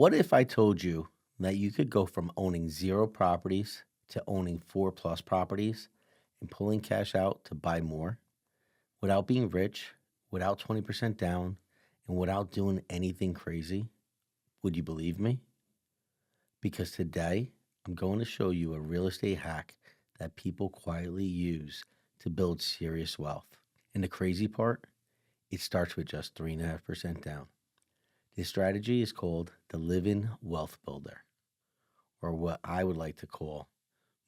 What if I told you that you could go from owning zero properties to owning four plus properties and pulling cash out to buy more without being rich, without 20% down, and without doing anything crazy? Would you believe me? Because today I'm going to show you a real estate hack that people quietly use to build serious wealth. And the crazy part, it starts with just 3.5% down. This strategy is called the Live-In Wealth Builder, or what I would like to call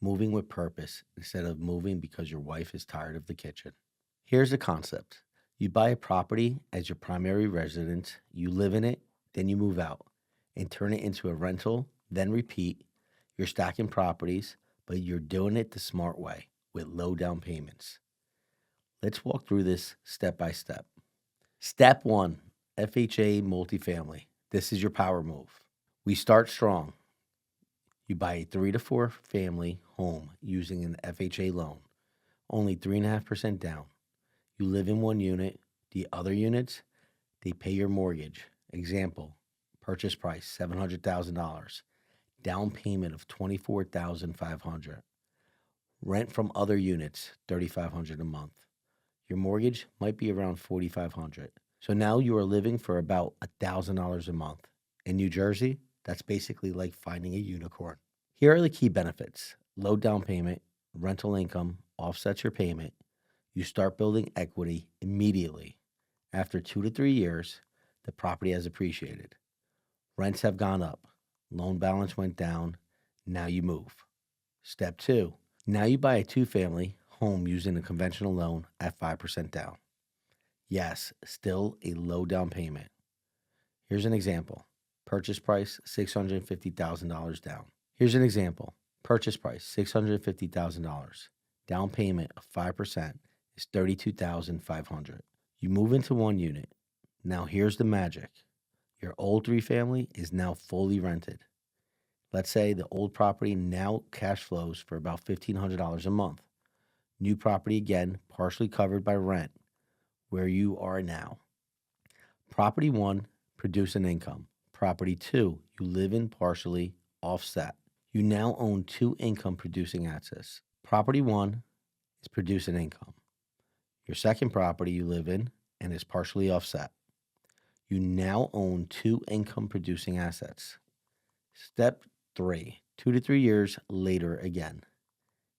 moving with purpose instead of moving because your wife is tired of the kitchen. Here's the concept. You buy a property as your primary residence, you live in it, then you move out and turn it into a rental, then repeat. You're stacking properties, but you're doing it the smart way with low down payments. Let's walk through this step by step. Step one, FHA multifamily. This is your power move. We start strong. You buy a 3 to 4 family home using an FHA loan, only 3.5% down. You live in one unit. The other units, they pay your mortgage. Example, purchase price $700,000, down payment of $24,500. Rent from other units $3,500 a month. Your mortgage might be around $4,500. So now you are living for about $1,000 a month. In New Jersey, that's basically like finding a unicorn. Here are the key benefits. Low down payment, rental income offsets your payment. You start building equity immediately. After 2 to 3 years, the property has appreciated. Rents have gone up. Loan balance went down. Now you move. Step two, now you buy a two-family home using a conventional loan at 5% down. Yes, still a low down payment. Here's an example. Purchase price $650,000 down. Here's an example. Purchase price $650,000. Down payment of 5% is $32,500. You move into one unit. Now here's the magic. Your old three-family is now fully rented. Let's say the old property now cash flows for about $1,500 a month. New property again, partially covered by rent, where you are now. Property one, produce an income. Property two, you live in partially offset. You now own two income producing assets. Property one is produce an income. Your second property you live in and is partially offset. You now own two income producing assets. Step three, 2 to 3 years later again.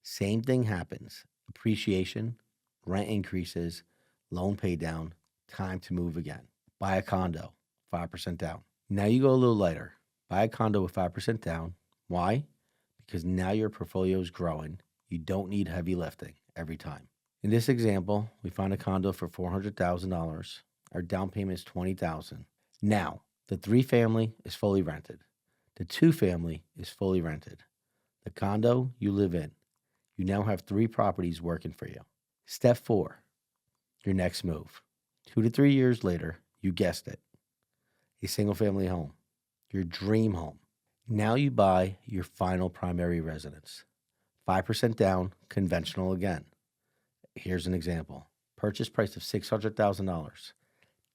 Same thing happens. Appreciation, rent increases, loan pay down, time to move again. Buy a condo, 5% down. Now you go a little lighter. Buy a condo with 5% down. Why? Because now your portfolio is growing. You don't need heavy lifting every time. In this example, we found a condo for $400,000. Our down payment is $20,000. Now, the three-family is fully rented. The two-family is fully rented. The condo you live in. You now have three properties working for you. Step four, your next move. 2 to 3 years later, you guessed it, a single-family home, your dream home. Now you buy your final primary residence. 5% down, conventional again. Here's an example. Purchase price of $600,000.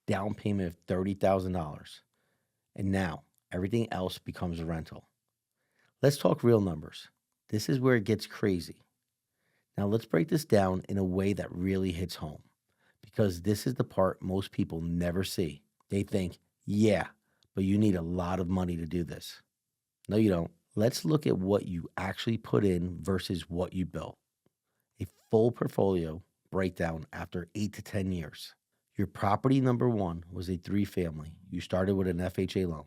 Down payment of $30,000. And now everything else becomes a rental. Let's talk real numbers. This is where it gets crazy. Now let's break this down in a way that really hits home, because this is the part most people never see. They think, yeah, but you need a lot of money to do this. No, you don't. Let's look at what you actually put in versus what you built. A full portfolio breakdown after 8 to 10 years. Your property number one was a three-family. You started with an FHA loan.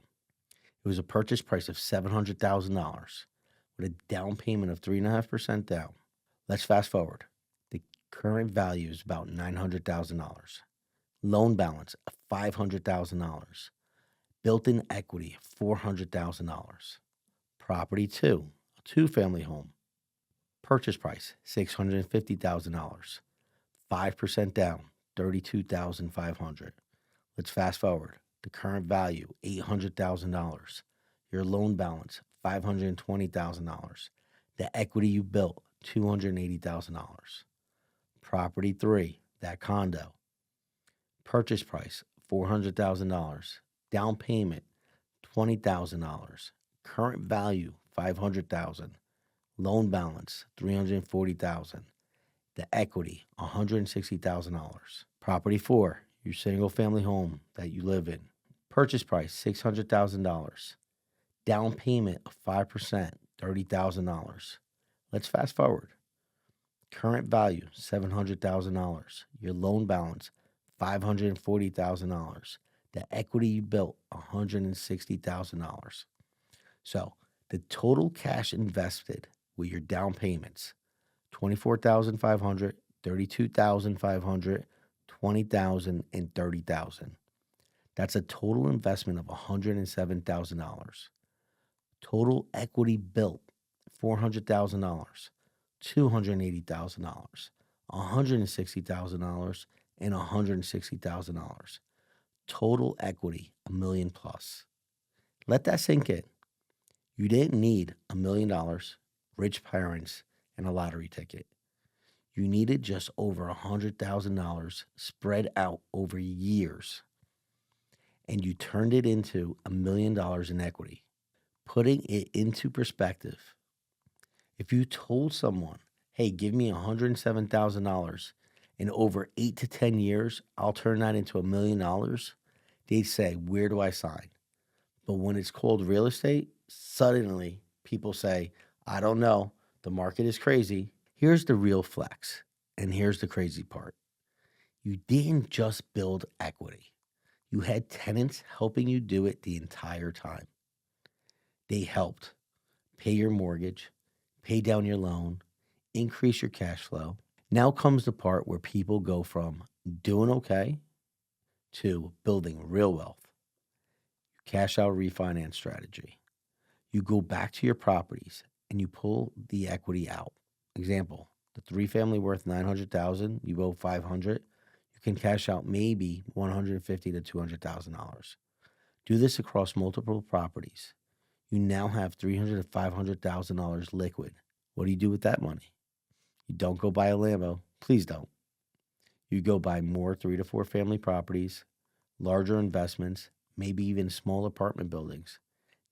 It was a purchase price of $700,000 with a down payment of 3.5% down. Let's fast forward. The current value is about $900,000. Loan balance of $500,000. Built-in equity of $400,000. Property two, a two-family home. Purchase price $650,000. 5% down, $32,500. Let's fast forward. The current value $800,000. Your loan balance $520,000. The equity you built $280,000. Property three, that condo. Purchase price $400,000. Down payment $20,000. Current value, $500,000. Loan balance, $340,000. The equity, $160,000. Property 4, your single family home that you live in. Purchase price, $600,000. Down payment of 5%, $30,000. Let's fast forward. Current value, $700,000. Your loan balance, $540,000. The equity you built, $160,000. So the total cash invested with your down payments, 24,500, 32,500, 20,000, and 30,000. That's a total investment of $107,000. Total equity built, $400,000, $280,000, $160,000, and $160,000. Total equity, $1 million plus. Let that sink in. You didn't need $1 million, rich parents, and a lottery ticket. You needed just over $100,000 spread out over years. And you turned it into $1 million in equity. Putting it into perspective, if you told someone, hey, give me $107,000 in over 8 to 10 years, I'll turn that into $1 million, they'd say, where do I sign? But when it's called real estate, suddenly people say, I don't know, the market is crazy. Here's the real flex, and here's the crazy part. You didn't just build equity. You had tenants helping you do it the entire time. They helped pay your mortgage, pay down your loan, increase your cash flow. Now comes the part where people go from doing okay to building real wealth. Cash out refinance strategy. You go back to your properties and you pull the equity out. Example, the 3-family worth $900,000, you owe $500. You can cash out maybe $150,000 to $200,000. Do this across multiple properties. You now have $300,000 to $500,000 liquid. What do you do with that money? You don't go buy a Lambo. Please don't. You go buy more 3 to 4 family properties, larger investments, maybe even small apartment buildings.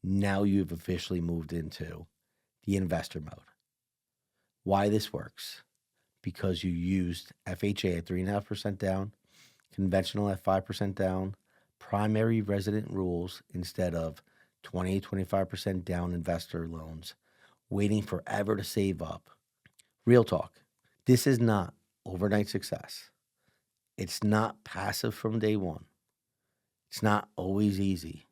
Now you've officially moved into the investor mode. Why this works? Because you used FHA at 3.5% down, conventional at 5% down, primary resident rules instead of 20-25% down investor loans, waiting forever to save up. Real talk. This is not overnight success. It's not passive from day one. It's not always easy.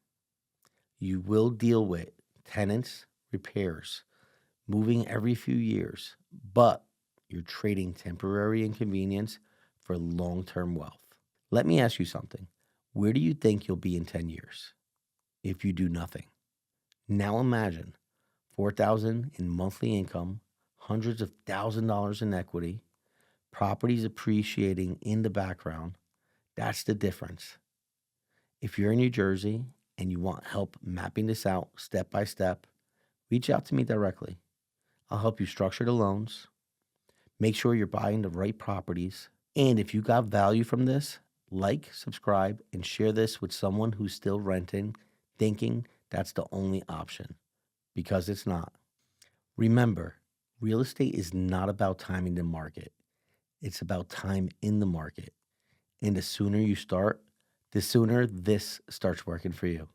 You will deal with tenants, repairs, moving every few years, but you're trading temporary inconvenience for long-term wealth. Let me ask you something. Where do you think you'll be in 10 years if you do nothing? Now imagine $4,000 in monthly income, hundreds of $1,000s in equity, properties appreciating in the background. That's the difference. If you're in New Jersey and you want help mapping this out step by step, reach out to me directly. I'll help you structure the loans, make sure you're buying the right properties, and if you got value from this, like, subscribe, and share this with someone who's still renting, thinking that's the only option, because it's not. Remember, real estate is not about timing the market. It's about time in the market. And the sooner you start, the sooner this starts working for you.